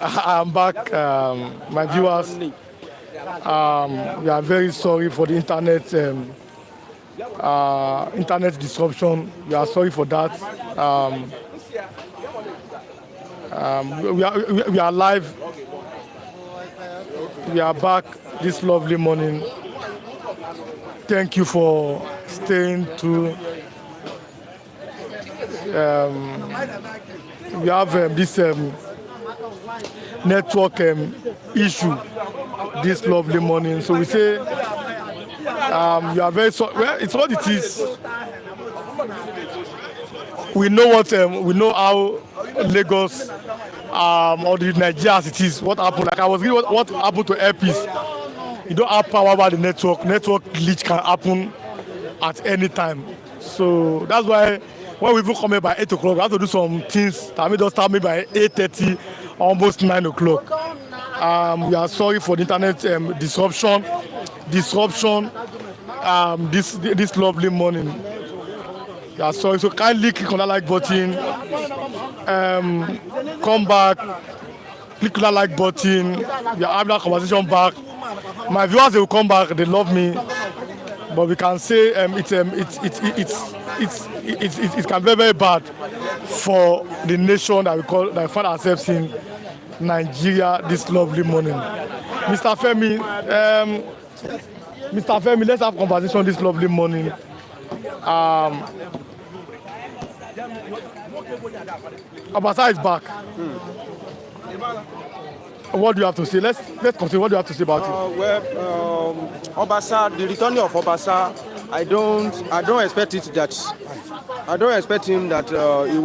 I'm back, my viewers. We are very sorry for the internet disruption. We are sorry for that. We are live. We are back this lovely morning. Thank you for staying through. We have this network issue this lovely morning. So we say we are very sorry. Well, it's what it is. We know how Lagos or the Nigeria as it is. What happened? Like I was reading what happened to airpiece. You don't have power over the network. Network glitch can happen at any time. So that's why when we even come here by 8 o'clock, we have to do some things that made us start maybe by 8:30, almost 9 o'clock. We are sorry for the internet disruption. This lovely morning. We are sorry. So kindly click on that like button. Come back. Click on that like button. We are having that conversation back. My viewers, they will come back. They love me, but we can say it can be very, very bad for the nation that we find ourselves in, Nigeria, this lovely morning. Mr. Femi, let's have a conversation this lovely morning. Obasa is back. What do you have to say? Let's consider what do you have to say about it. Obasa, the returning of Obasa, I don't expect it that I don't expect him that he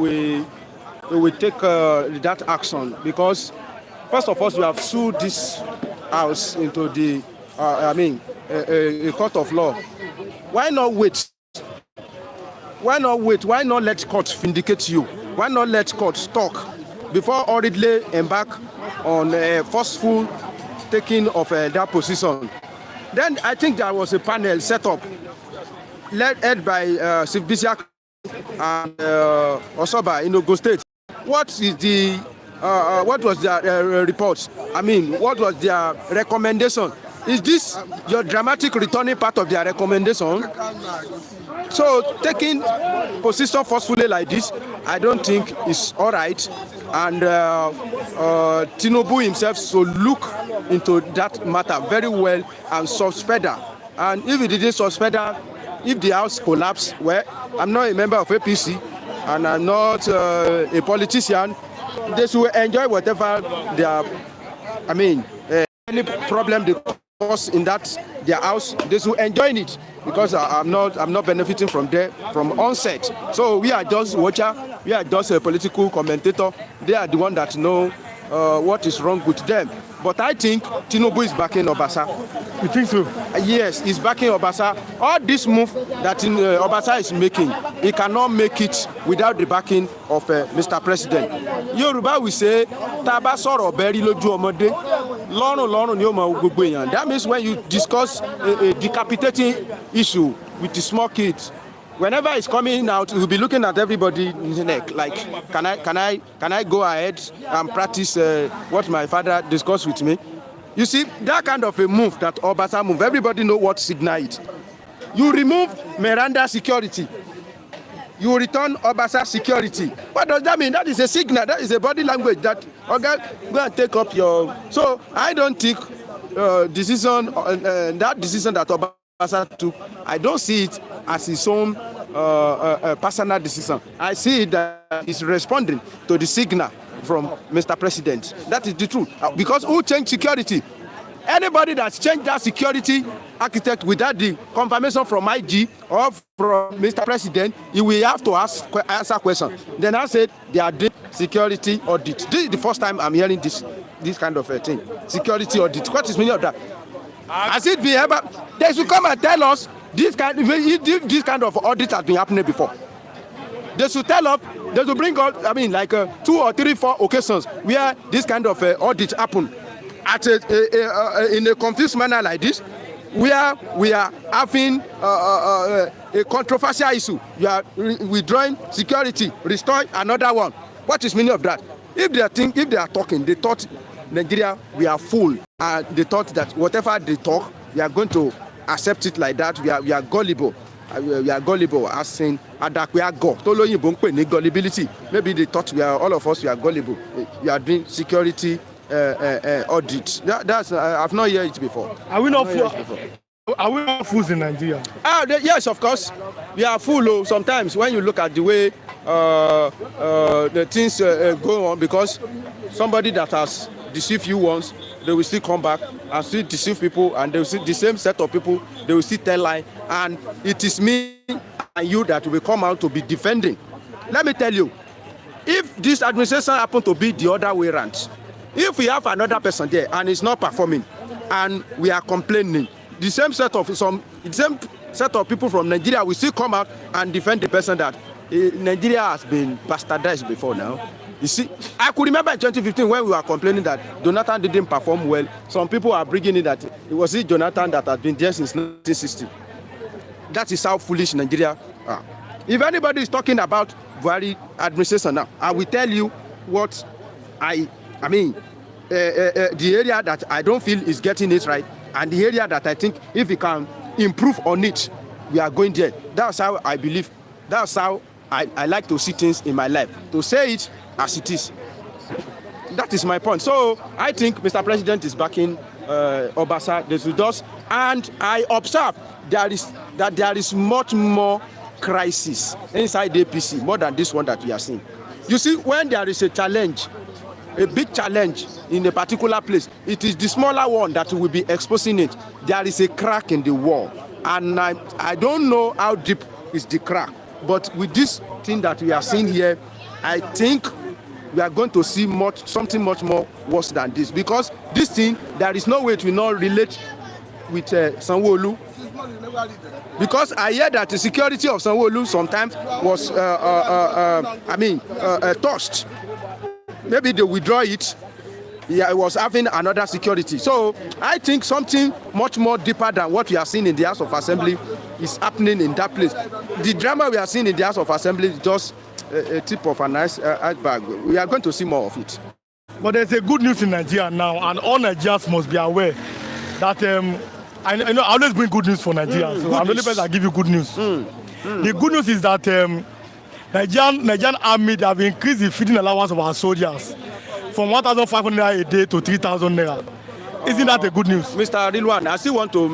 will take that action, because first of all, we have sued this house into the a court of law. Why not wait? Why not wait? Why not let court vindicate you? Why not let court talk before hurriedly embark on a forceful taking of that position? Then I think there was a panel set up, led by Chief Bisiak and Osoba in Ogun State. What was their report? I mean, what was their recommendation? Is this your dramatic returning part of their recommendation? So taking position forcefully like this, I don't think is all right. And Tinubu himself should look into that matter very well and suspend her. And if he didn't suspend her, if the house collapsed, well, I'm not a member of APC and I'm not a politician. They should enjoy whatever their, any problem they cause in their house, they should enjoy it, because I'm not benefiting from there from onset. So we are just watcher, we are just a political commentator. They are the one that know what is wrong with them. But I think Tinubu is backing Obasa. You think so? Yes, he's backing Obasa. All this move that Obasa is making, he cannot make it without the backing of Mr. President. Yoruba will say, "Taba sọ̀rọ̀ bẹ́rí lójú ọmọdé, lọ́rùn ni ó mọ gbogbo èèyàn." That means when you discuss a decapitating issue with the small kids, whenever it's coming out, he'll be looking at everybody in the neck, like, can I go ahead and practice what my father discussed with me? You see, that kind of a move that Obasa move, everybody know what signal it. You remove Miranda security, you return Obasa security. What does that mean? That is a signal, that is a body language that, okay, go and take up your... So I don't think that decision that Obasa took, I don't see it as his own personal decision. I see it that he's responding to the signal from Mr. President. That is the truth. Because who changed security? Anybody that's changed that security architect without the confirmation from IG or from Mr. President, he will have to answer questions. Then I said they are doing security audit. This is the first time I'm hearing this kind of a thing. Security audit. What is the meaning of that? Has it been ever? They should come and tell us this kind of audit has been happening before. They should tell us. They should bring up, 2 or 3, 4 occasions where this kind of audit happened in a confused manner like this, where we are having a controversial issue. You are withdrawing security, restoring another one. What is the meaning of that? If they are talking, they thought Nigeria, we are full, and they thought that whatever they talk, we are going to accept it like that. We are gullible. We are gullible, as saying adakweago. Toloyinbo npe ni gullibility. Maybe they thought all of us we are gullible. We are doing security audit. That's I've not heard it before. Are we not fools? Are we not fools in Nigeria? Yes, of course. We are full. Sometimes when you look at the way the things go on, because somebody that has deceived you once, they will still come back and still deceive people, and they will see the same set of people, they will still tell lie, and it is me and you that will come out to be defending. Let me tell you, if this administration happen to be the other way around, if we have another person there and it's not performing, and we are complaining, the same set of people from Nigeria will still come out and defend the person that Nigeria has been bastardized before now. You see, I could remember in 2015 when we were complaining that Jonathan didn't perform well. Some people are bringing in that it was Jonathan that has been there since 1960. That is how foolish Nigeria are. If anybody is talking about Buhari administration now, I will tell you what I mean. The area that I don't feel is getting it right, and the area that I think if we can improve on it, we are going there. That's how I believe. That's how I like to see things in my life. To say it as it is. That is my point. So I think Mr. President is backing Obasa, the Sudos, and I observe there is much more crisis inside the APC, more than this one that we are seeing. You see, when there is a challenge, a big challenge in a particular place, it is the smaller one that will be exposing it. There is a crack in the wall, and I don't know how deep is the crack, but with this thing that we are seeing here, I think we are going to see something much more worse than this, because this thing, there is no way it will not relate with Sanwo-Olu, because I hear that the security of Sanwo-Olu sometimes was touched. Maybe they withdraw it. Yeah, it was having another security. So I think something much more deeper than what we are seeing in the House of Assembly is happening in that place. The drama we are seeing in the House of Assembly is just a tip of an iceberg. We are going to see more of it. But there's a good news in Nigeria now, and all Nigerians must be aware that I always bring good news for Nigeria. So I'm the only person that give you good news. The good news is that Nigerian army, they have increased the feeding allowance of our soldiers from 1,500 naira a day to 3,000 naira. Isn't that a good news? Mr. Rilwan, I still want to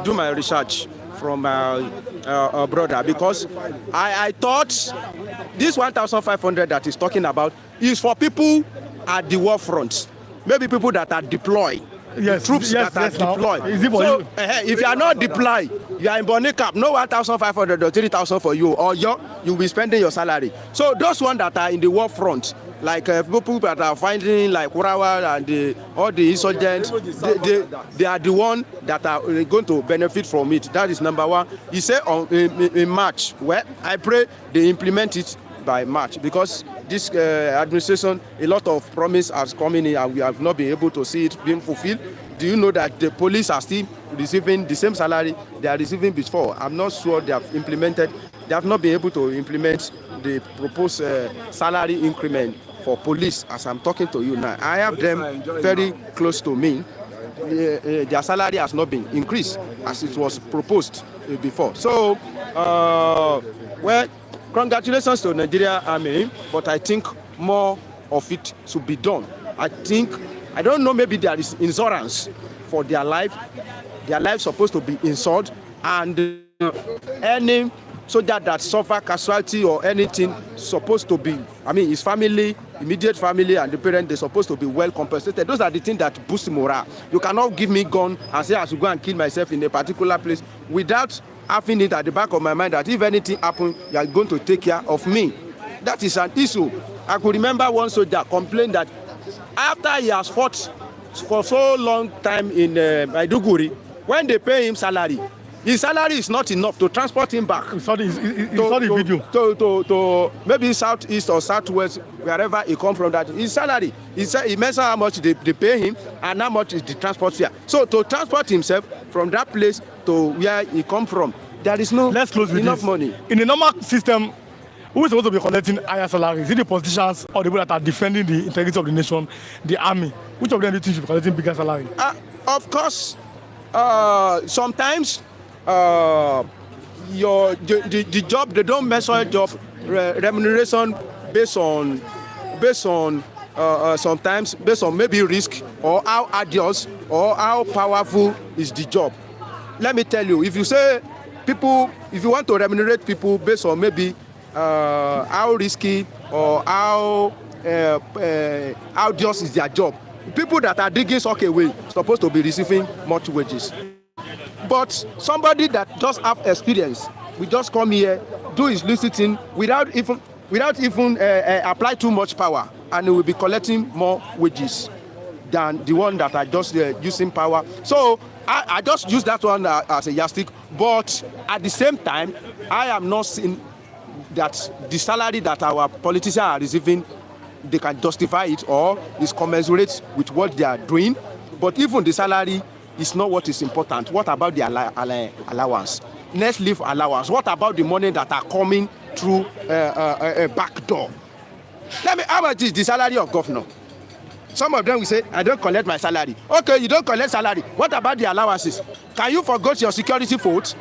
do my research from a brother, because I thought this 1,500 that he's talking about is for people at the war front, maybe people that are deployed. Yes, troops that are deployed. Is it for you? If you are not deployed, you are in Bonny Cap, no 1,500 or 3,000 for you, or you'll be spending your salary. So those ones that are in the war front, like people that are fighting like Urawa and all the insurgents, they are the ones that are going to benefit from it. That is number one. He said in March, well, I pray they implement it by March, because this administration, a lot of promise has come in and we have not been able to see it being fulfilled. Do you know that the police are still receiving the same salary they are receiving before? I'm not sure they have implemented. They have not been able to implement the proposed salary increment for police as I'm talking to you now. I have them very close to me. Their salary has not been increased as it was proposed before. So, well, congratulations to Nigeria Army, but I think more of it should be done. I don't know, maybe there is insurance for their life. Their life supposed to be insured, and any soldier that suffer casualty or anything supposed to be, his family, immediate family and the parents, they're supposed to be well compensated. Those are the things that boost morale. You cannot give me gun and say I should go and kill myself in a particular place without having it at the back of my mind that if anything happens, you are going to take care of me. That is an issue. I could remember one soldier complained that after he has fought for so long time in Maiduguri, when they pay him salary, his salary is not enough to transport him back. To maybe southeast or southwest, wherever he come from. That his salary, he mentioned how much they pay him and how much is the transport fare. So to transport himself from that place to where he come from, there is no enough money. In the normal system, Who is supposed to be collecting higher salaries? Is it the politicians or the people that are defending the integrity of the nation, the army? Which of them do you think should be collecting bigger salary? Of course, sometimes the job, they don't measure job remuneration based on sometimes based on maybe risk or how arduous or how powerful is the job. Let me tell you, if you want to remunerate people based on maybe how risky or how arduous is their job, people that are digging sock away supposed to be receiving much wages. But somebody that just have experience, we just come here, do his listening without even apply too much power, and he will be collecting more wages than the one that are just using power. So I just use that one as a yardstick. But at the same time, I am not seeing that the salary that our politicians are receiving, they can justify it or is commensurate with what they are doing. But even the salary is not what is important. What about the allowance? Let's leave allowance. What about the money that are coming through a back door? How much is the salary of governor? Some of them will say, I don't collect my salary. Okay, you don't collect salary. What about the allowances? Can you forget your security vote?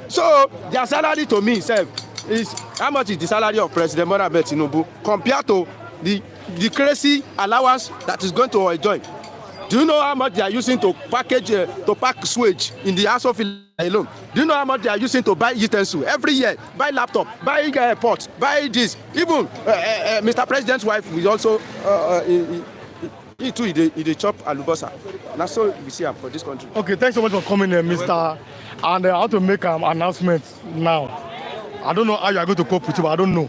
So their salary to me is how much is the salary of President Tinubu compared to the crazy allowance that is going to enjoy? Do you know how much they are using to pack swage in the house of alone? Do you know how much they are using to buy utensils every year? Buy laptop, buy pots, buy this. Even Mr. President's wife will also he too he chop alubasa. That's so we see for this country. Okay, thanks so much for coming here, Mr. And I want to make an announcement now. I don't know how you are going to cope with it, but I don't know.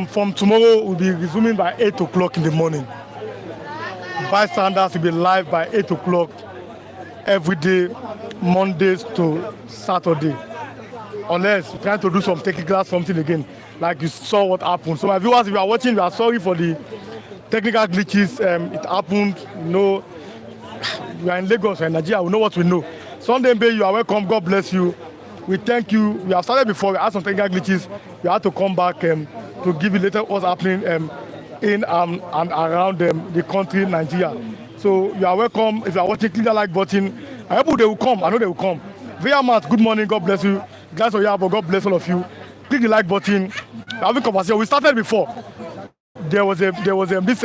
From tomorrow, we'll be resuming by 8 o'clock in the morning. Bystanders will be live by 8 o'clock every day, Mondays to Saturday. Unless you're trying to do some technical something again, like you saw what happened. So my viewers, if you are watching, we are sorry for the technical glitches. It happened, you know, we are in Lagos, we are in Nigeria, we know what we know. Sunday, you are welcome, God bless you. We thank you. We have started before, we had some technical glitches. We had to come back to give you later what's happening in and around the country, Nigeria. So you are welcome. If you are watching, click the like button. I hope they will come. I know they will come. Via Matt, good morning. God bless you. Guys, God bless all of you. Click the like button. We're having conversation. We started before. There was this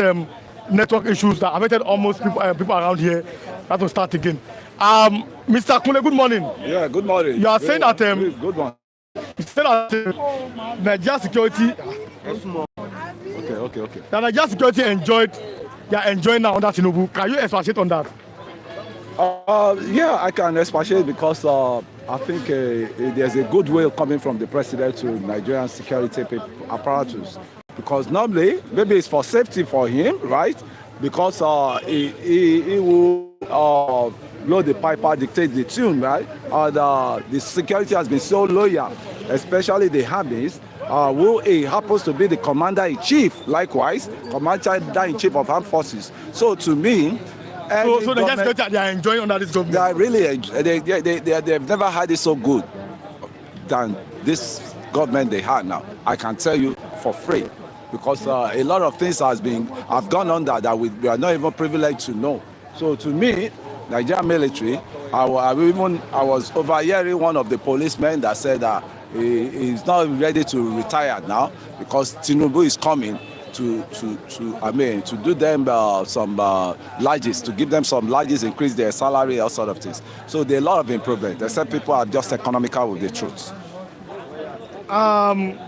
network issues that affected almost people around here. That will start again. Mr. Kunle, good morning. Yeah, good morning. You are saying that good morning. You said that Nigeria security. Okay. That Nigeria security they are enjoying now under Tinubu. Can you expatiate on that? Yeah, I can expatiate because I think there's a goodwill coming from the president to Nigerian security apparatus. Because normally, maybe it's for safety for him, right? Because he will blow the piper, dictate the tune, right? The security has been so loyal, especially the armies, who he happens to be the commander-in-chief, likewise, commander-in-chief of armed forces. So to me, so the security they are enjoying under this government. They are really they've never had it so good than this government they have now. I can tell you for free, because a lot of things have gone on that we are not even privileged to know. So to me, Nigerian military, I was overhearing one of the policemen that said that he's not ready to retire now because Tinubu is coming to do them some larges, to give them some larges, increase their salary, all sort of things. So there are a lot of improvement, except people are just economical with the truth. And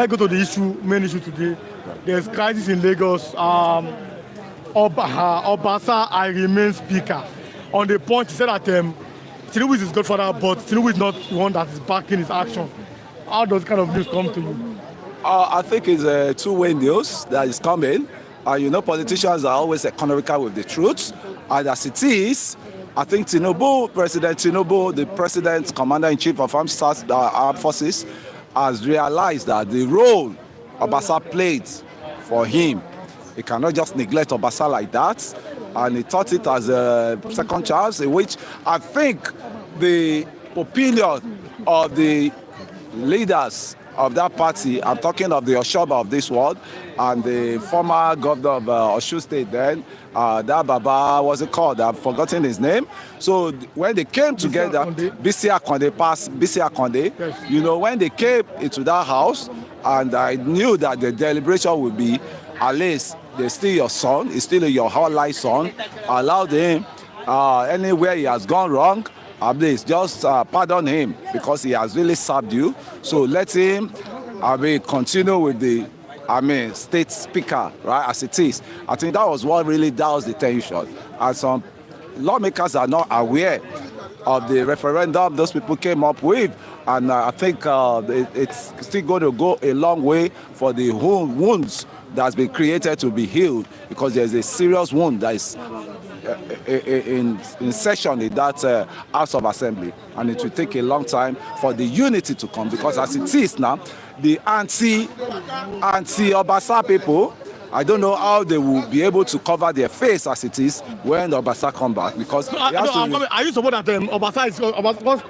I go to the main issue today. There's crisis in Lagos. Obasa, I remain speaker. On the point, he said that Tinubu is his godfather, but Tinubu is not the one that is backing his action. How does kind of news come to you? I think it's a two-way news that is coming. Politicians are always economical with the truth. And as it is, I think President Tinubu, the president, commander-in-chief of armed forces, has realized that the role Obasa played for him, he cannot just neglect Obasa like that. And he thought it as a second chance, in which I think the opinion of the leaders of that party, I'm talking of the Oshoba of this world, and the former governor of Osun State then, that Baba, what's it called? I've forgotten his name. So when they came together, Bisi Akonde, Yes. you know, when they came into that house, and I knew that the deliberation would be, at least, they're still your son, he's still your whole son, allow him, anywhere he has gone wrong, please just pardon him because he has really served you. So let him, continue with the, state speaker, right, as it is. I think that was what really doused the tension. And some lawmakers are not aware of the referendum those people came up with. And I think it's still going to go a long way for the wounds that's been created to be healed, because there's a serious wound that is in session in that House of Assembly, and it will take a long time for the unity to come, because as it is now, the anti-Obasa people, I don't know how they will be able to cover their face as it is when Obasa come back, because I used to support that Obasa is Obasa.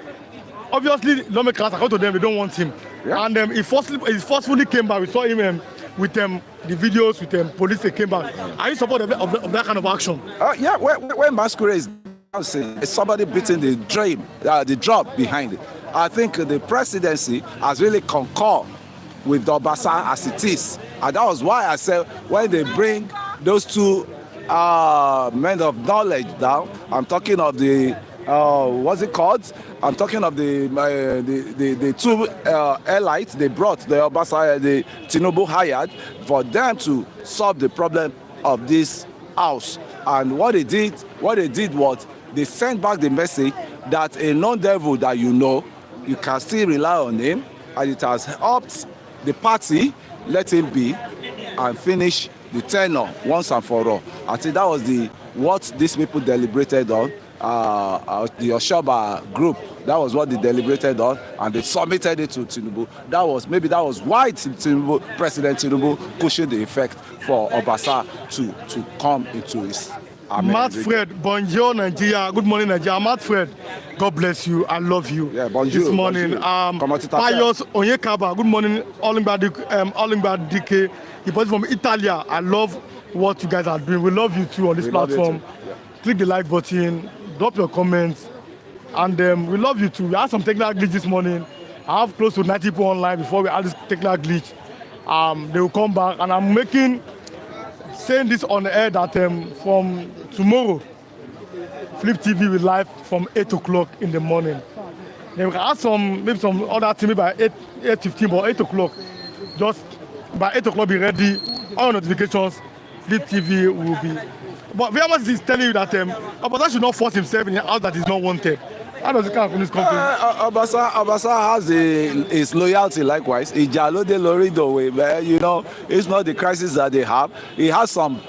Obviously, lawmakers according to them, they don't want him, and he forcefully came back. We saw him with the videos with police. They came back. Are you support of that kind of action? Yeah, when masquerade is dancing, somebody beating the drum behind it. I think the presidency has really concurred with the Obasa as it is, and that was why I said when they bring those two men of knowledge down, I'm talking of the what's it called? I'm talking of the two allies they brought, the Obasa, the Tinubu hired, for them to solve the problem of this house. And what they did was they sent back the message that a non-devil that you can still rely on him, and it has helped the party let him be and finish the tenure once and for all. I think that was what these people deliberated on. The Oshoba group, that was what they deliberated on, and they submitted it to Tinubu. That was why President Tinubu pushing the effect for Obasa to come into his. Matt Fred, bonjour Nigeria. Good morning Nigeria. Matt Fred, God bless you. I love you. Yeah, bonjour. This morning, Pius Onyekaba. Good morning, Olingba DK. He was from Italia. I love what you guys are doing. We love you too on this platform. Click the like button, drop your comments, and we love you too. We had some technical glitch this morning. I have close to 90 people online before we had this technical glitch. They will come back, and I'm saying this on the air that from tomorrow, Flip TV will live from 8 o'clock in the morning. Then we can add maybe some other TV by 8:15, but 8 o'clock, just by 8 o'clock be ready. All notifications, Flip TV will be. But Viamas is telling you that Obasa should not force himself in a house that is not wanted. How does it come from this country? Obasa has his loyalty likewise. It's not the crisis that they have. He has some,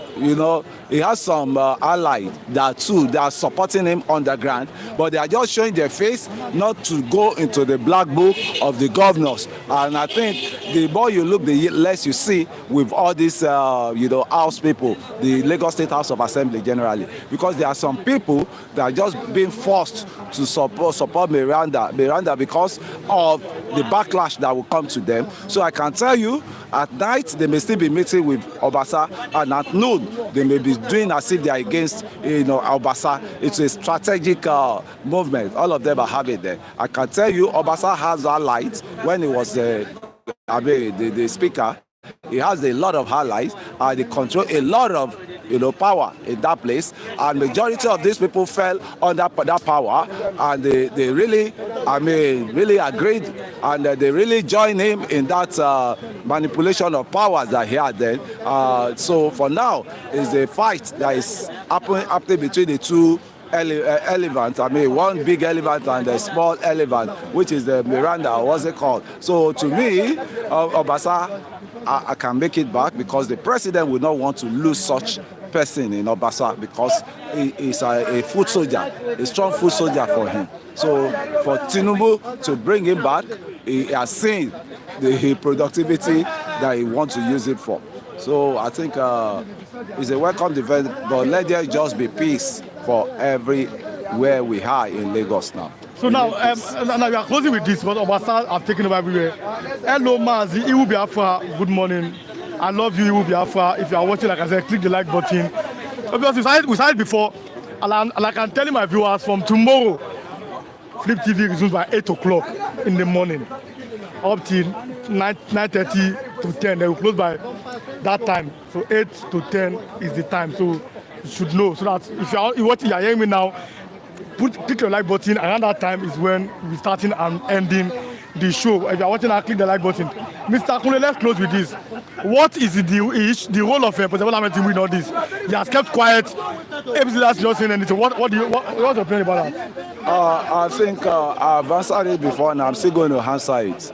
allies that are supporting him on the ground, but they are just showing their face not to go into the black book of the governors. And I think the more you look, the less you see with all these, house people, the Lagos State House of Assembly generally, because there are some people that are just being forced to support Miranda because of the backlash that will come to them. So I can tell you, at night they may still be meeting with Obasa, and at noon they may be doing as if they are against Obasa. It's a strategic movement. All of them are having there. I can tell you, Obasa has allies. When he was the speaker, he has a lot of allies, and they control a lot of power in that place, and majority of these people fell under that power, and they really agreed, and they really joined him in that manipulation of powers that he had then. So for now, it's a fight that is happening between the two elephant, one big elephant and a small elephant, which is the Miranda, what's it called? So to me, Obasa, I can make it back, because the president would not want to lose such person in Obasa, because he is a foot soldier, a strong foot soldier for him. So for Tinubu to bring him back, he has seen the productivity that he wants to use it for. So I think it's a welcome development, but let there just be peace for everywhere we are in Lagos now. So now we are closing with this, but Obasa have taken over everywhere. Hello, Mazi, Iwu Biafra, good morning. I love you, Iwu Biafra. If you are watching, like I said, click the like button. Because we started before, and I can tell my viewers from tomorrow, Flip TV resumes by 8 o'clock in the morning, up till 9:30 to 10. They will close by that time. So 8 to 10 is the time. So you should know. So that if you are hearing me now, click your like button. Around that time is when we're starting and ending the show. If you are watching, click the like button. Mr. Kunle, let's close with this. What is the role of President Bola Ahmed Tinubu in all this? He has kept quiet. ABC that's not saying anything. What's your opinion about that? I think I've answered it before, and I'm still going to answer it.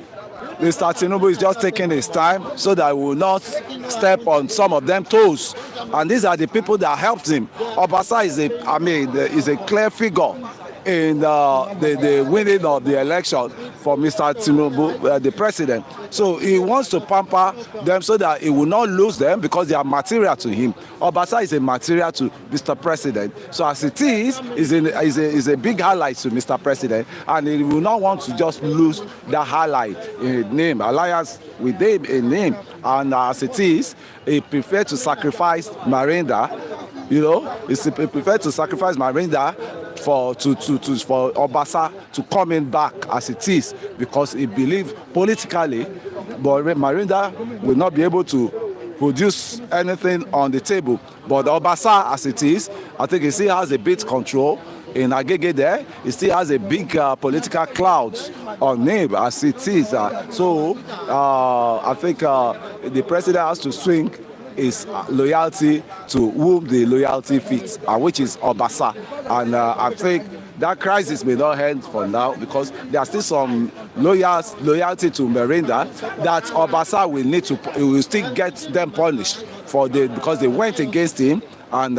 Mr. Tinubu is just taking his time so that we will not step on some of them toes. And these are the people that helped him. Obasa is a clear figure in the winning of the election for Mr. Tinubu, the president. So he wants to pamper them so that he will not lose them because they are material to him. Obasa is a material to Mr. President. So as it is a big highlight to Mr. President, and he will not want to just lose that highlight in name, alliance with him in name. And as it is, he preferred to sacrifice Marinda. He preferred to sacrifice Marinda for Obasa to come in back as it is, because he believed politically, but Marinda will not be able to produce anything on the table. But Obasa, as it is, I think he still has a bit control in Agege there. He still has a big political cloud on him as it is. So I think the president has to swing his loyalty to whom the loyalty fits, which is Obasa. And I think that crisis may not end for now, because there are still some loyalty to Marinda that Obasa will still get them punished because they went against him. And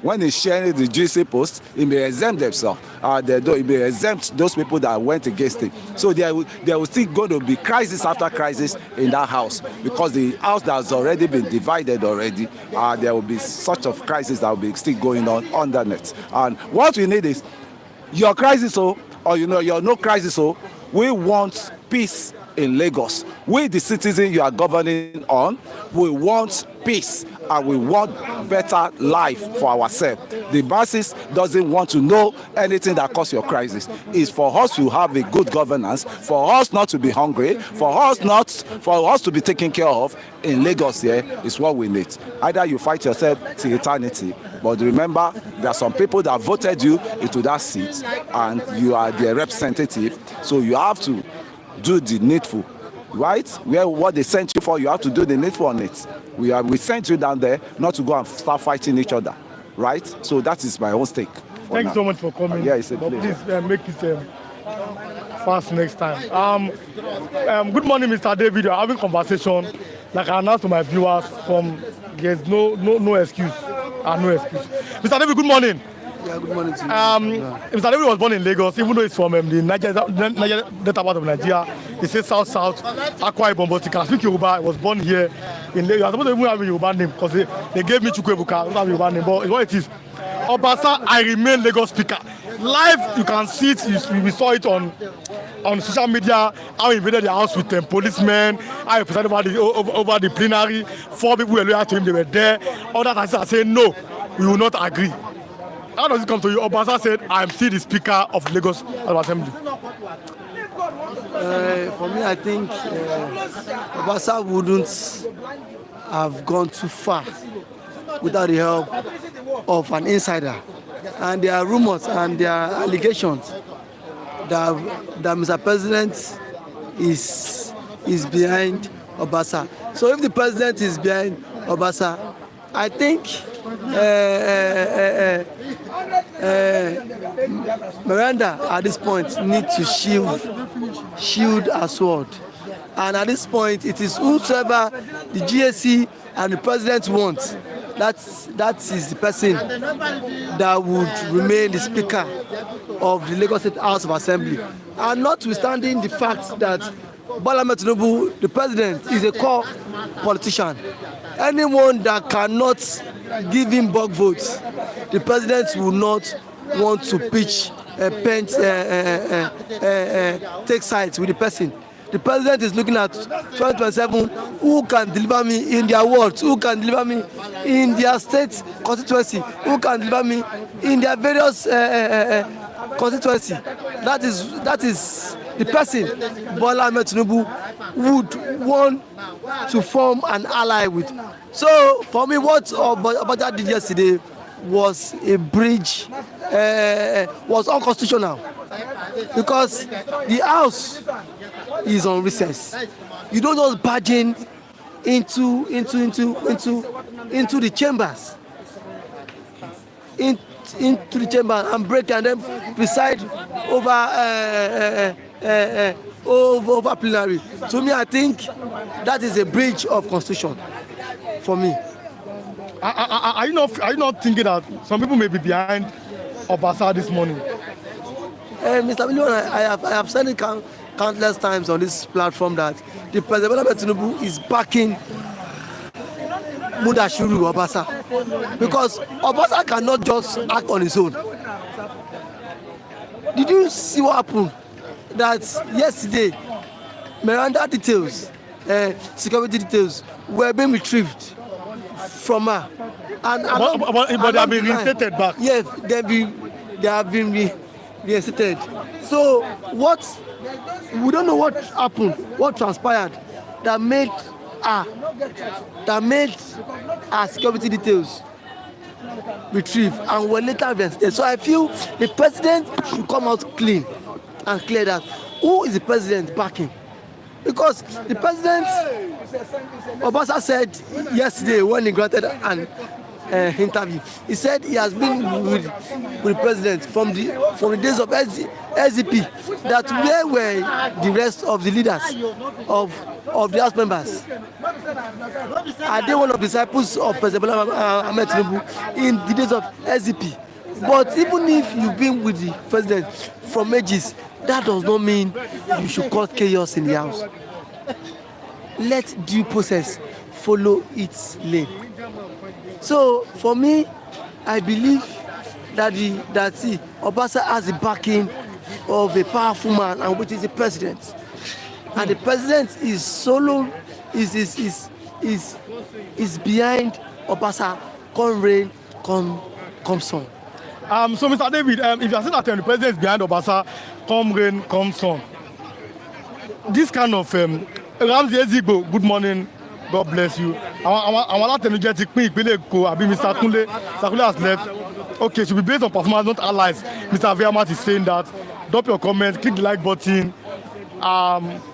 when he's sharing the GC post, he may exempt themselves. He may exempt those people that went against him. So there will still going to be crisis after crisis in that house, because the house that has already been divided already, there will be such of crisis that will be still going on underneath. And what we need is your crisis, or your no crisis. We want peace in Lagos. We, the citizens you are governing on, we want peace, and we want better life for ourselves. The masses doesn't want to know anything that causes your crisis. It's for us to have a good governance, for us not to be hungry, for us to be taken care of in Lagos. Here is what we need. Either you fight yourself to eternity, but remember there are some people that voted you into that seat, and you are their representative. So you have to do the needful, right? What they sent you for, you have to do the needful on it. We sent you down there not to go and start fighting each other, right? So that is my own stake. Thanks so much for coming. Yeah, it's a pleasure. Please make it fast next time. Good morning, Mr. David. You're having conversation. Like I announced to my viewers, there's no excuse. No excuse. Mr. David, good morning. Yeah, good morning to you. Mr. David was born in Lagos, even though he's from the Niger Delta part of Nigeria. He says South, Akwa Ibom, but he can speak Yoruba. He was born here in Lagos. I supposed to even have a Yoruba name, because they gave me Chukwebuka. I don't have a Yoruba name, but it's what it is. Obasa, I remain Lagos speaker. Live, you can see it. We saw it on social media, how he invaded the house with policemen, how he presided over the plenary. 4 people were loyal to him, they were there. Others are saying, no, we will not agree. How does it come to you? Obasa said, I'm still the speaker of Lagos Assembly. For me, I think Obasa wouldn't have gone too far without the help of an insider. And there are rumors and there are allegations that Mr. President is behind Obasa. So if the president is behind Obasa, I think Miranda at this point need to shield her sword. And at this point, it is whosoever the GSC and the president want, that is the person that would remain the speaker of the Lagos State House of Assembly. And notwithstanding the fact that Bola Ahmed Tinubu, the president, is a core politician. Anyone that cannot give him bulk votes, the president will not want to pitch take sides with the person. The president is looking at 2027, who can deliver me in their wards, who can deliver me in their state constituency, who can deliver me in their various constituency. That is the person Bola Ahmed Tinubu would want to form an ally with. So for me, what Obasa did yesterday was a breach, was unconstitutional, because the house is on recess. You don't just barge in into the chambers, into the chamber and break and then preside over plenary. To me, I think that is a breach of constitution for me. Are you not thinking that some people may be behind Obasa this morning? Mr. Million, I have said it countless times on this platform that the President Bola Tinubu is backing Mudashiru Obasa, because Obasa cannot just act on his own. Did you see what happened? That yesterday, Miranda details, security details were being retrieved from her, but they have been reinstated back. Yes, they have been reinstated. So we don't know what happened, what transpired that made her security details retrieved and were later reinstated. So I feel the president should come out clean and clear that who is the president backing, because the president, Obasa said yesterday when he granted an interview, he said he has been with the president from the days of SDP, that where were the rest of the leaders of the house members? Are they one of the disciples of President Bola Ahmed Tinubu in the days of SDP? But even if you've been with the president from ages, that does not mean you should cause chaos in the house. Let due process follow its lane. So for me, I believe that Obasa has the backing of a powerful man, and which is the president. And the president is solo, is behind Obasa, come rain, come sun. So Mr. David, if you are saying that the president is behind Obasa, come rain, come sun, this kind of Ramsey Ezigbo, good morning, God bless you. Àwọn alátẹnujẹ pín ìpínlẹ̀ Èkó àbí Mr. Kunle has left. Okay, should be based on performance, not allies. Mr. Veermat is saying that. Drop your comment, click the like button.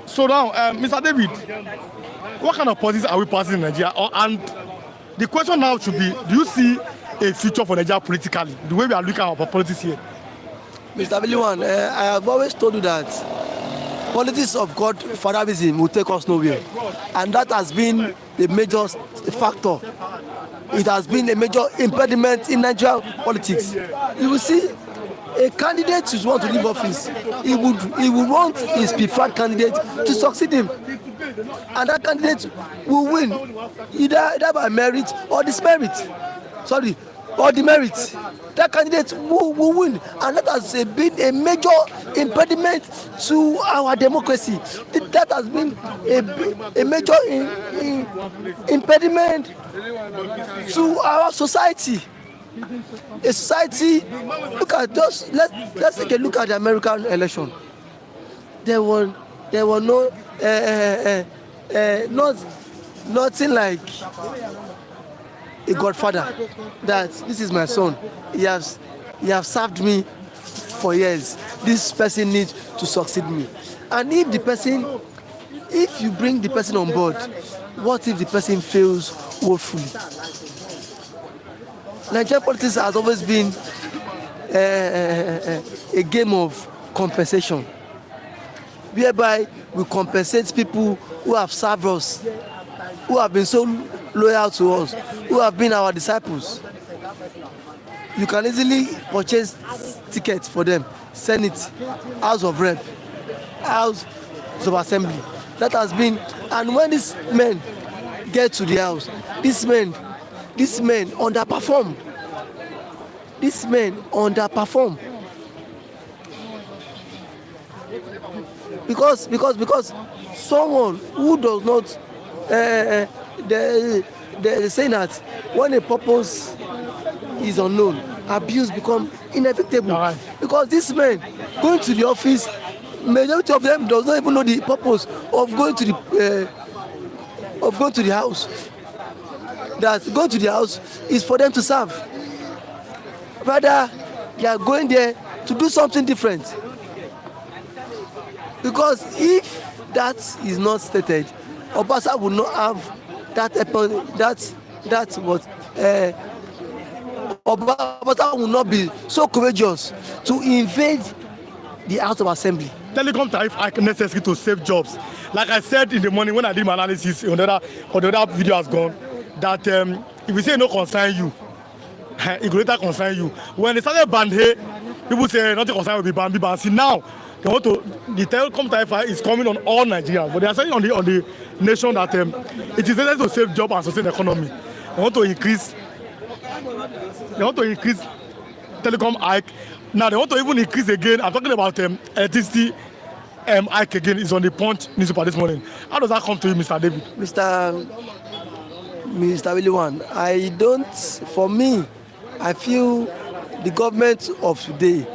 So now, Mr. David, what kind of policies are we passing in Nigeria? And the question now should be, do you see a future for Nigeria politically, the way we are looking at our politics here? Mr. Biliwan, I have always told you that politics of Godfatherism will take us nowhere, and that has been the major factor. It has been a major impediment in Nigerian politics. You will see a candidate who wants to leave office, he would want his preferred candidate to succeed him, and that candidate will win either by merit or demerit. That candidate will win, and that has been a major impediment to our democracy. That has been a major impediment to our society. A society, look at just let's take a look at the American election. There were no nothing like a godfather that this is my son, he has served me for years, this person needs to succeed me. And if you bring the person on board, what if the person fails woefully? Nigerian politics has always been a game of compensation, whereby we compensate people who have served us, who have been so loyal to us, who have been our disciples. You can easily purchase tickets for them, Senate, House of Rep, House of Assembly. That has been, and when these men get to the house, these men underperform. These men underperform. because someone who does not they say that when a purpose is unknown, abuse become inevitable. Right. Because these men going to the office, majority of them does not even know the purpose of going to the house. That going to the house is for them to serve. Rather, they are going there to do something different. Because if that is not stated, Obasa will not have Obasa will not be so courageous to invade the House of Assembly. Telecom tariff are necessary to save jobs. Like I said in the morning when I did my analysis on the other video has gone, that if you say no concern you, it will later concern you. When they started ban here, people say nothing concern will be banned. See now, they want to, the telecom tariff is coming on all Nigerians, but they are saying on the nation that it is necessary to save jobs and sustain the economy. They want to increase telecom hike. Now they want to even increase again. I'm talking about electricity hike again. It's on the Punch newspaper this morning. How does that come to you, Mr. David? Mr. Willie, for me, I feel the government of today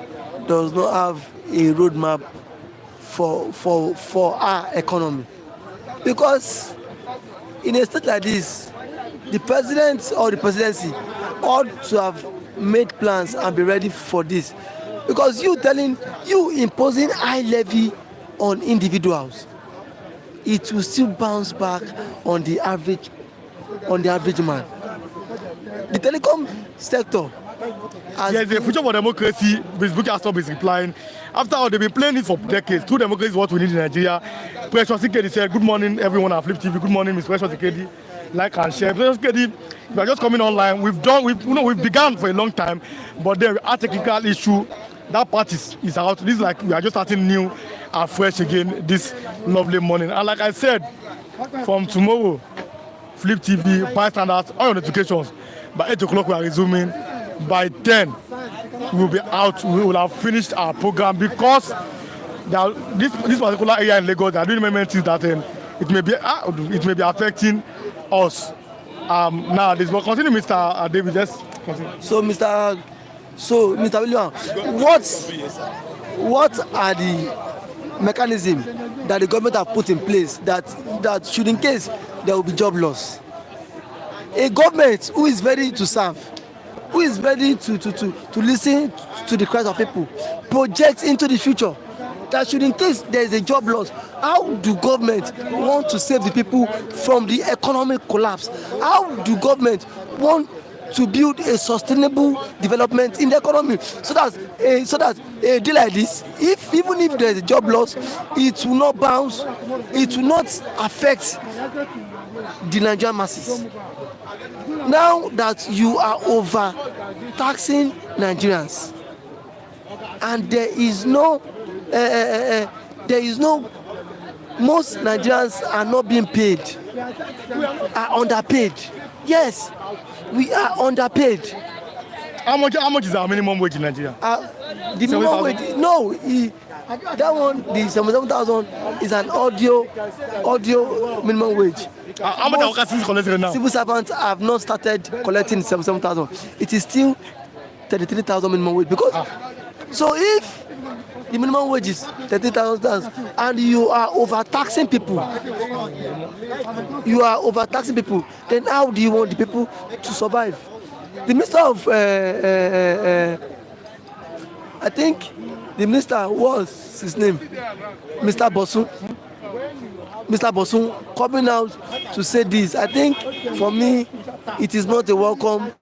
does not have a roadmap for our economy. Because in a state like this, the president or the presidency ought to have made plans and be ready for this. Because you imposing high levy on individuals, it will still bounce back on the average man. The telecom sector There's a future for democracy. Facebook has not been replying. After all, they've been playing it for decades. True democracy is what we need in Nigeria. Precious Ikedi said, good morning, everyone at Flip TV. Good morning, Ms. Precious Ikedi. Like and share. Precious Ikedi, we are just coming online. We've begun for a long time, but there are technical issue. That part is out. This is like we are just starting new and fresh again this lovely morning. And like I said, from tomorrow, Flip TV, bystanders, all your notifications. By 8 o'clock, we are resuming. By 10, we will be out. We will have finished our program because this particular area in Lagos, they are doing many things that it may be affecting us. Now, this will continue, Mr. David. Just continue. So, Mr. William, what are the mechanisms that the government have put in place that should, in case there will be job loss, a government who is ready to serve, who is ready to listen to the cries of people, project into the future, that should, in case there is a job loss, how do government want to save the people from the economic collapse? How do government want to build a sustainable development in the economy so that a deal like this, even if there is a job loss, it will not bounce, it will not affect the Nigerian masses. Now that you are overtaxing Nigerians, and there is no most Nigerians are not being paid, are underpaid. Yes, we are underpaid. How much is our minimum wage in Nigeria? The minimum wage, that one, the 77,000 is an audio minimum wage. How much are workers collecting now? Civil servants have not started collecting 77,000. It is still 33,000 minimum wage. Because so if the minimum wage is 30,000 and you are overtaxing people, then how do you want the people to survive? The minister of I think the minister was his name, Mr. Bosun coming out to say this. I think for me it is not a welcome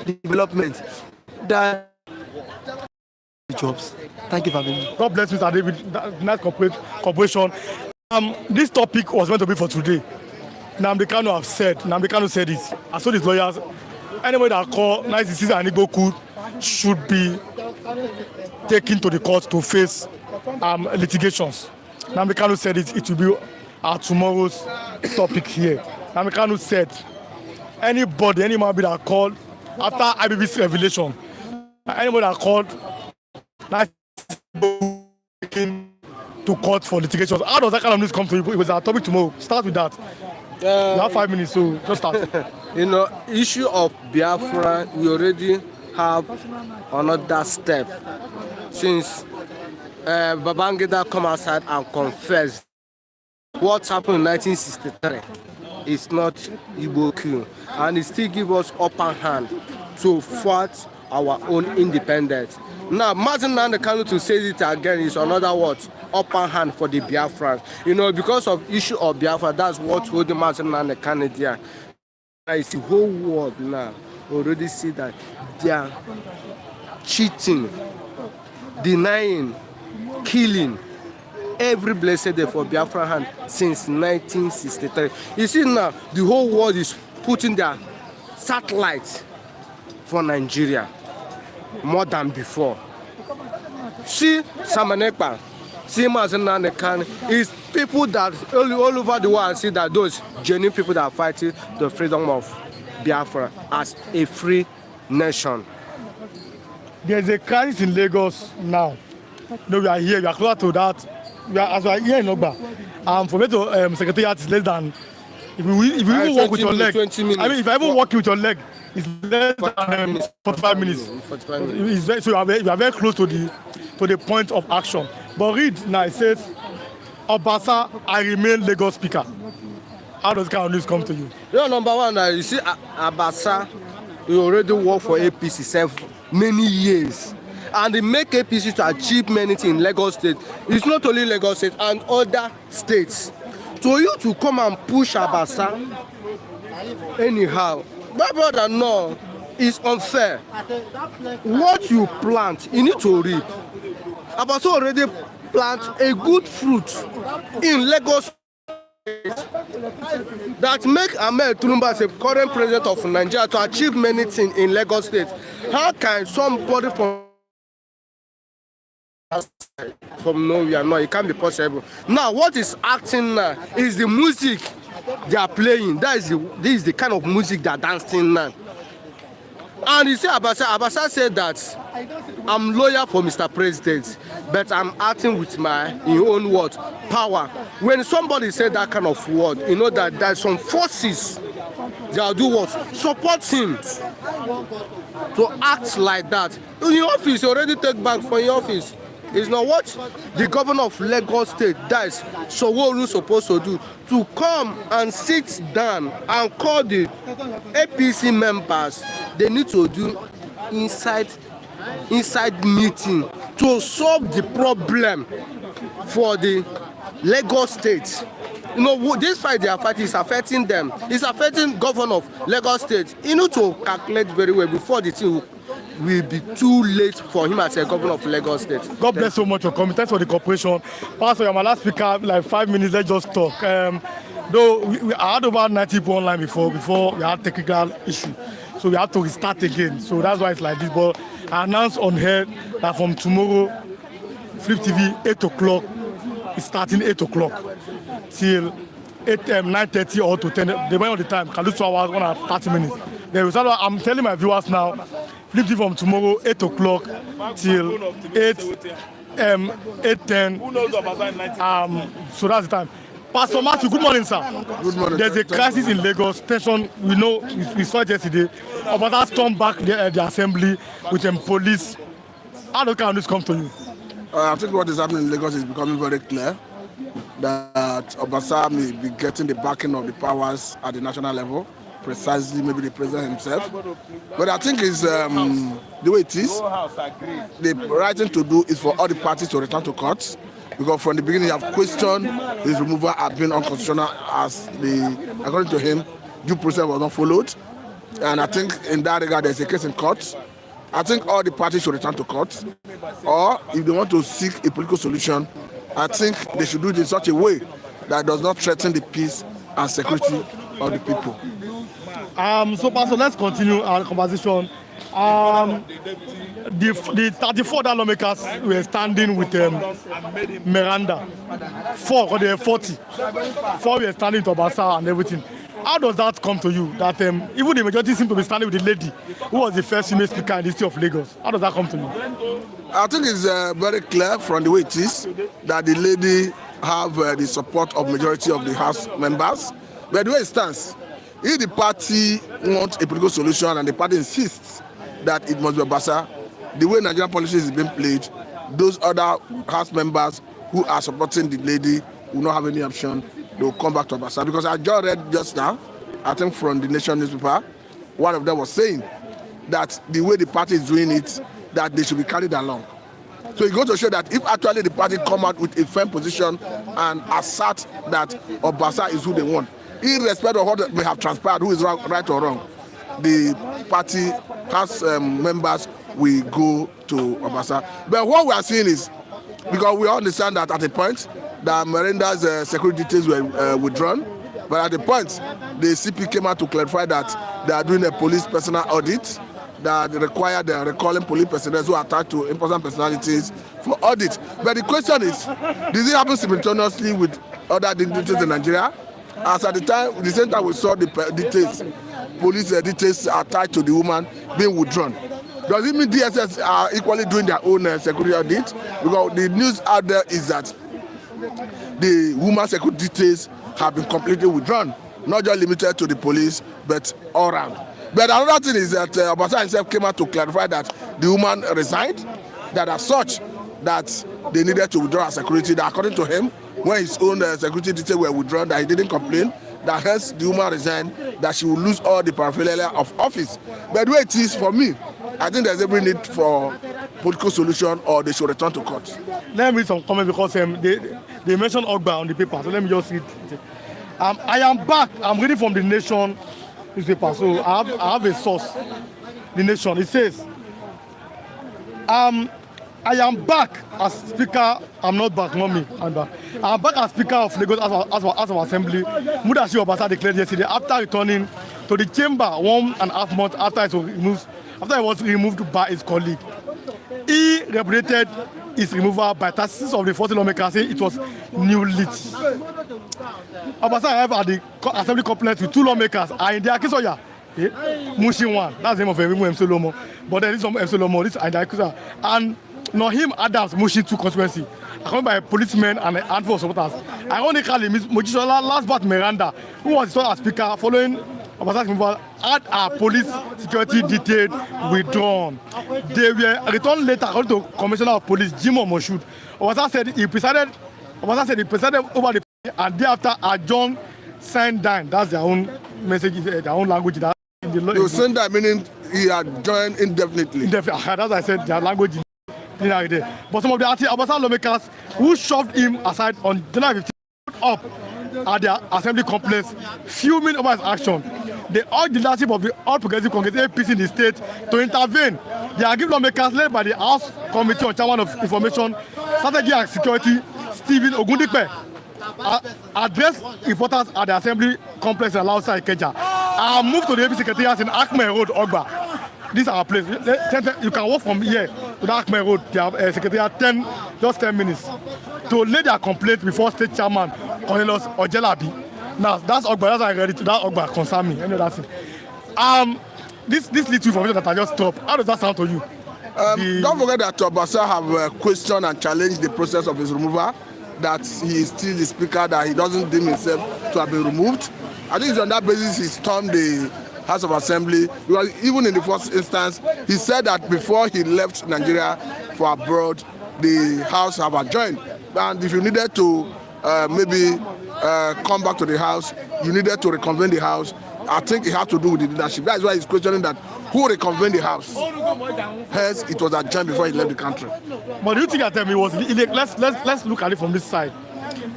development that jobs. Thank you for having me. God bless Mr. David. Nice cooperation. This topic was meant to be for today. Nnamdi Kanu said it. I saw these lawyers. Anybody that call nice disease and Igbo could should be taken to the court to face litigations. Nnamdi Kanu said it. It will be our tomorrow's topic here. Nnamdi Kanu said any man that called after IBB's revelation, anybody that called nice to court for litigation. How does that kind of news come to you? It was our topic tomorrow. Start with that. You have 5 minutes, so just start. You know, issue of Biafra, we already have another step since Babangida come outside and confessed what happened in 1963 is not Igbo coup, and it still give us upper hand to fight our own independence. Now, Martin Nandekanu to say it again is another what? Upper hand for the Biafrans. You know, because of issue of Biafra, that's what holding Martin Nandekanu there. It's the whole world now already see that they are cheating, denying, killing every blessed day for Biafra hand since 1963. You see now, the whole world is putting their satellites for Nigeria more than before. See Samanekpa, see Mazinanakan, is people that all over the world see that those genuine people that are fighting the freedom of Biafra as a free nation. There's a crisis in Lagos now. No, we are here, we are closer to that. As we are here in Ogba, for me to Secretariat is less than, if you even walk with your leg, 20 minutes. I mean, if I even walk with your leg, it's less than 45 minutes. 45 minutes. It's very, so you are very close to the point of action. But read now, it says, Obasa, I remain Lagos speaker. How does kind of news come to you? Yeah, number one, you see, Obasa, he already worked for APC many years. And they make APC to achieve many things in Lagos State. It's not only Lagos State and other states. So you to come and push Obasa anyhow, my brother, no, it's unfair. What you plant, you need to reap. Obasa already plant a good fruit in Lagos that make Ahmed Tinubu as a current president of Nigeria to achieve many things in Lagos State. How can somebody from nowhere? No, it can't be possible. Now, what is acting now is the music they are playing. This is the kind of music they are dancing now. And you see, Obasa said that I'm loyal for Mr. President, but I'm acting with my own word, power. When somebody said that kind of word, you know that there's some forces that do what? Support him to act like that. In your office, you already take back from your office. It's not what the governor of Lagos State, that is Sanwo-Olu, supposed to do, to come and sit down and call the APC members. They need to do inside meeting to solve the problem for the Lagos State. You know, this fight they are fighting is affecting them. It's affecting governor of Lagos State. You need to calculate very well before the thing will be too late for him as a governor of Lagos State. God bless so much for coming. Thanks for the cooperation. Pastor, you're my last speaker, like 5 minutes, let's just talk. Though we had over 90 people online before we had technical issue. So we have to restart again. So that's why it's like this. But I announced on here that from tomorrow, Flip TV, 8 o'clock, it's starting 8 o'clock till 9:30 or to 10, depending on the time. Can do 2 hours, 1 hour, 30 minutes. I'm telling my viewers now, Flip TV from tomorrow, 8 o'clock till 8:10. So that's the time. Pastor Matthew, good morning, sir. Good morning. There's a crisis in Lagos. Tension, we know, we saw it yesterday. Obasa stormed back the assembly with police. How does this come to you? I think what is happening in Lagos is becoming very clear that Obasa may be getting the backing of the powers at the national level, precisely maybe the president himself. But I think it's the way it is. The right thing to do is for all the parties to return to court, because from the beginning you have questioned his removal as being unconstitutional, as according to him, due process was not followed. And I think in that regard there's a case in court. I think all the parties should return to court, or if they want to seek a political solution, I think they should do it in such a way that does not threaten the peace and security of the people. So, Pastor, let's continue our conversation. The 34 lawmakers were standing with Miranda. 4, or they were 40. 4 were standing to Obasa and everything. how does that come to you? That even the majority seem to be standing with the lady who was the first female speaker in the city of Lagos. How does that come to you? I think it's very clear from the way it is that the lady have the support of majority of the House members. But the way it stands, if the party wants a political solution and the party insists that it must be Obasa, the way Nigerian politics is being played, those other House members who are supporting the lady will not have any option. They will come back to Obasa. Because I just read just now, I think from the Nation newspaper, one of them was saying that the way the party is doing it, that they should be carried along. So it goes to show that if actually the party come out with a firm position and assert that Obasa is who they want, irrespective of what may have transpired, who is right or wrong, the party House members will go to Obasa. But what we are seeing is, because we understand that at a point, that Miranda's security details were withdrawn, but at the point, the CP came out to clarify that they are doing a police personal audit that require the recalling police personnel who are attached to important personalities for audit. But the question is, did it happen simultaneously with other dignitaries in Nigeria? As at the same time we saw the details, police details attached to the woman being withdrawn. Does it mean DSS are equally doing their own security audit? Because the news out there is that the woman's security details have been completely withdrawn, not just limited to the police, but all around. But another thing is that Obasa himself came out to clarify that the woman resigned, that as such, that they needed to withdraw her security, that according to him, when his own security details were withdrawn, that he didn't complain, that hence the woman resigned, that she will lose all the paraphernalia of office. But the way it is, for me, I think there's every need for political solution or they should return to court. Let me read some comments because they mentioned Ogba on the paper, so let me just read. I am back. I'm reading from the Nation newspaper, so I have a source. The Nation. It says, I am back as Speaker. I'm not back, not me. I'm back. I'm back as Speaker of Lagos as our Assembly. Mudashi Obasa declared yesterday after returning to the chamber 1.5 months after he was removed by his colleague. He repudiated his removal by 36 of the 40 lawmakers, saying it was new lit. Obasa arrived at the Assembly complex with 2 lawmakers, Ayinde Akinsoya, Mushin 1, that's the name of Emu M. Solomo, but there is some M. Solomo, this is Ayinde Akinsoya, and Nohim Adams, Mushin 2 constituency, accompanied by a policeman and a handful of supporters. Ironically, Ms. Mojisola last but Miranda, who was installed as Speaker following Obasa's removal, had her police security detail withdrawn. They were returned later, according to Commissioner of Police Jimoh Moshood. Obasa said he presided over the and thereafter adjourned signed down. That's their own message, their own language. That in the law. You send that meaning he had joined indefinitely. Indefinitely. That's what I said, their language. But some of the Obasa lawmakers who shoved him aside on January 15th up at their assembly complex, fuming over his action. They urged the leadership of the All Progressive Congress APC in the state to intervene. The agreed lawmakers led by the House Committee on Chairman of Information, Strategy and Security, Stephen Ogundipe, addressed reporters at the assembly complex in Alausa Ikeja. I moved to the APC secretariat in Akme Road, Ogba. This is our place. You can walk from here to the Akme Road, the secretariat, just 10 minutes, to lay their complaint before State Chairman Cornelius Ojelabi. Now, that's Ogba. That's why I read it. That Ogba concern me. Any other thing. This little information that I just dropped, how does that sound to you? Don't forget that Obasa have questioned and challenged the process of his removal, that he is still the speaker, that he doesn't deem himself to have been removed. I think it's on that basis he stormed the House of Assembly, because even in the first instance, he said that before he left Nigeria for abroad, the House have adjourned. And if you needed to maybe come back to the House, you needed to reconvene the House. I think it has to do with the leadership. That's why he's questioning that who reconvened the House. Hence, it was adjourned before he left the country. But do you think that he was illegal? Let's look at it from this side.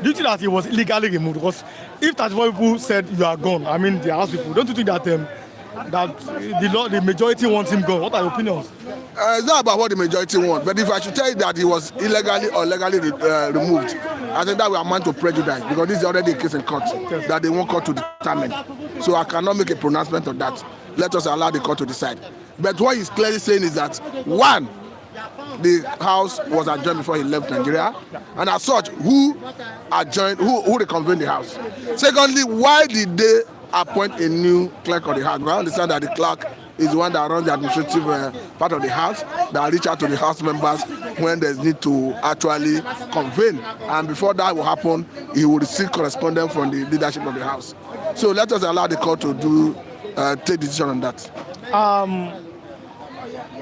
Do you think that he was illegally removed? Because if 34 people said you are gone, I mean the House people, don't you think that the majority wants him gone? What are your opinions? It's not about what the majority want, but if I should tell you that he was illegally or legally removed, I think that will amount to prejudice, because this is already a case in court that they want court to determine. So I cannot make a pronouncement on that. Let us allow the court to decide. But what he's clearly saying is that, one, the House was adjourned before he left Nigeria, and as such, who reconvened the House? Secondly, why did they appoint a new clerk of the house. I understand that the clerk is the one that runs the administrative part of the house, that reach out to the house members when there's need to actually convene. And before that will happen, he will receive correspondence from the leadership of the house. So let us allow the court to take decision on that.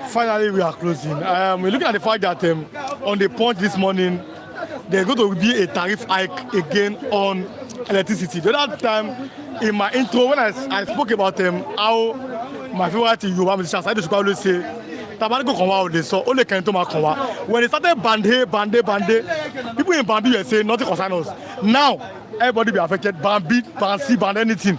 Finally, we are closing. We're looking at the fact that on the point this morning, there's going to be a tariff hike again on electricity. The other time, in my intro, when I spoke about how my favorite Yoruba musician Saheed Osupa always say, "Tabariko kan wa o le so, o le kan to ma kan wa." When they started bande, people in Bambi were saying nothing concern us. Now, everybody be affected. Bambi, Bansi, Band anything.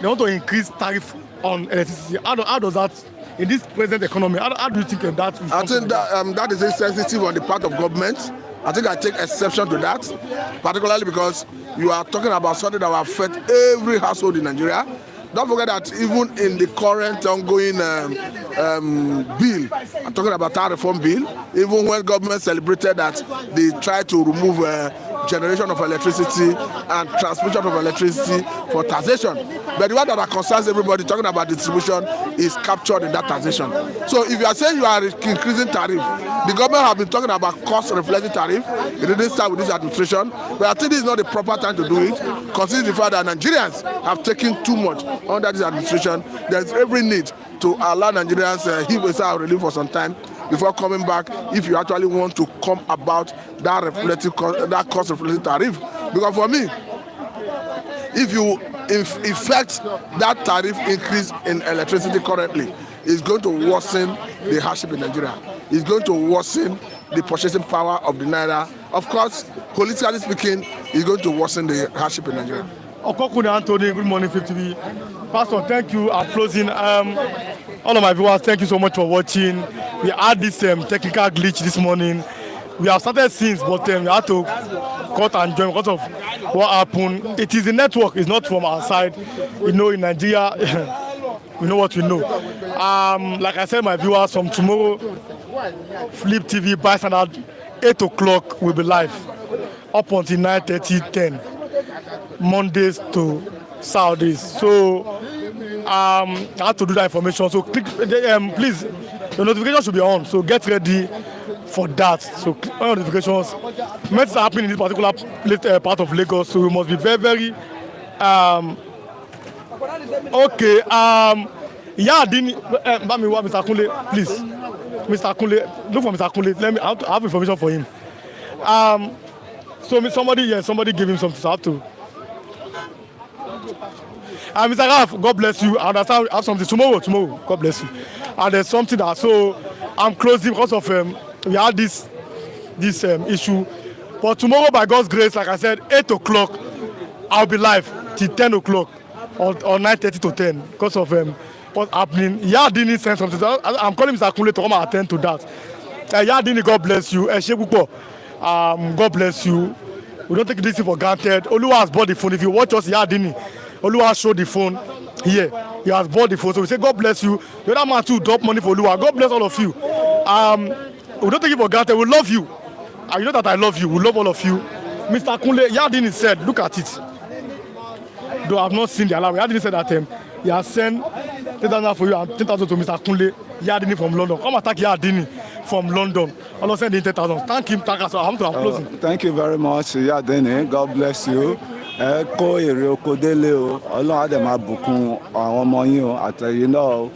They want to increase tariff on electricity. How does that, in this present economy, how do you think of that? I think that is insensitive on the part of government. I think I take exception to that, particularly because you are talking about something that will affect every household in Nigeria. Don't forget that even in the current ongoing bill, I'm talking about that reform bill, even when government celebrated that they tried to remove generation of electricity and transmission of electricity for taxation. But the one that concerns everybody, talking about distribution, is captured in that taxation. So if you are saying you are increasing tariff, the government have been talking about cost reflecting tariff. It didn't start with this administration, but I think this is not the proper time to do it, considering the fact that Nigerians have taken too much under this administration. There's every need to allow Nigerians heave a sigh of relief for some time before coming back, if you actually want to come about that cost reflecting tariff. Because for me, if you effect that tariff increase in electricity currently, it's going to worsen the hardship in Nigeria. It's going to worsen the purchasing power of the Naira. Of course, politically speaking, it's going to worsen the hardship in Nigeria. Okokune Anthony, good morning, 50. Pastor, thank you. I'm closing. All of my viewers, thank you so much for watching. We had this technical glitch this morning. We have started since, but we had to cut and join because of what happened. It is the network, it's not from our side. You know, in Nigeria, we know what we know. Like I said, my viewers, from tomorrow, Flip TV, by standard, 8 o'clock, will be live up until 9:30, 10. Mondays to Saturdays. So I have to do that information. So click, please, the notification should be on. So get ready for that. So click on notifications. What's happening in this particular part of Lagos? So we must be very, very okay. Yeah, Mr. Kunle, please. Mr. Kunle, look for Mr. Kunle. I have information for him. So somebody gave him something. So I have to. Mr. Raf, God bless you. I understand I have something tomorrow. God bless you. And there's something that, so I'm closing because of we had this issue. But tomorrow, by God's grace, like I said, 8 o'clock, I'll be live till 10 o'clock or 9:30 to 10 because of what's happening. Yadini sent something. I'm calling Mr. Kunle to come and attend to that. Yadini, God bless you. God bless you. We don't take this for granted. Oluwa has bought the phone. If you watch us, Yadini, Oluwa showed the phone here. He has bought the phone. So we say, God bless you. The other man too drop money for Oluwa. God bless all of you. We don't take it for granted. We love you. And you know that I love you. We love all of you. Mr. Kunle, Yadini said, look at it. Though I have not seen the alarm. Yadini said that he has sent 10,000 for you and 10,000 to Mr. Kunle, Yadini from London. Come attack Yadini from London. Allah send 10,000. Thank him. Thank us. I'm closing. Thank you very much, Yadini. God bless you. Kó èrè oko délé o, Ọlọ́run á dẹ̀ máa bùkún àwọn ọmọ yín o, àtẹ̀yìn náà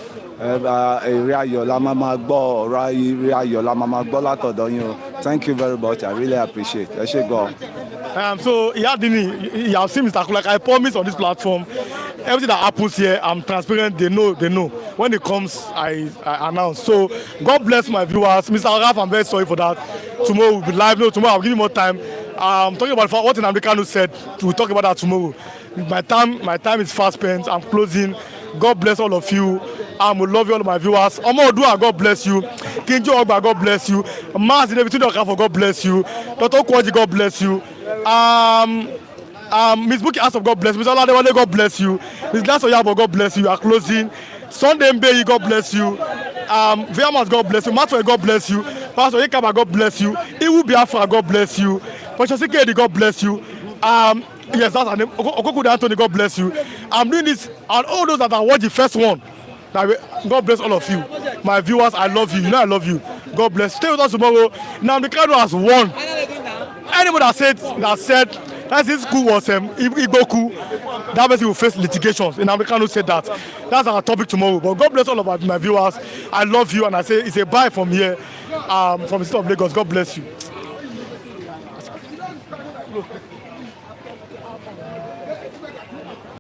èrè ayọ̀ la máa gbọ́, ọ̀rọ̀ èrè ayọ̀ la máa gbọ́ látọ̀dọ̀ yín o. Thank you very much, I really appreciate it. Ẹ ṣé gan. So Yadini, you have seen Mr. Kunle, like I promise on this platform, everything that happens here, I'm transparent. They know. When it comes, I announce. So God bless my viewers. Mr. Raf, I'm very sorry for that. Tomorrow we'll be live. No, tomorrow I'll give you more time. Talking about what an American said, we'll talk about that tomorrow. My time is fast spent. I'm closing. God bless all of you. We love you, all of my viewers. Omo Odua, God bless you. Kinjo Ogba, God bless you. Mas David Okafor, God bless you. Dr. Kwaji, God bless you. Miss Buki Asop, God bless you. Miss Oladewale, God bless you. Miss Glass Oyabo, God bless you. You are closing. Sunday Mbeyi, God bless you. Viamas, God bless you. Matwe, God bless you. Pastor Yekaba, God bless you. Iwu Biafra, God bless you. Pastor Sikedi, God bless you. Yes, that's her name. Okokude Anthony, God bless you. I'm doing this, and all those that watch the first one, God bless all of you. My viewers, I love you. You know I love you. God bless. Stay with us tomorrow. Now the Kano has won. Anybody that said that this school was Igboku, that person will face litigations. And Kano said that. That's our topic tomorrow. But God bless all of my viewers. I love you, and I say it's a bye from here, from the state of Lagos. God bless you.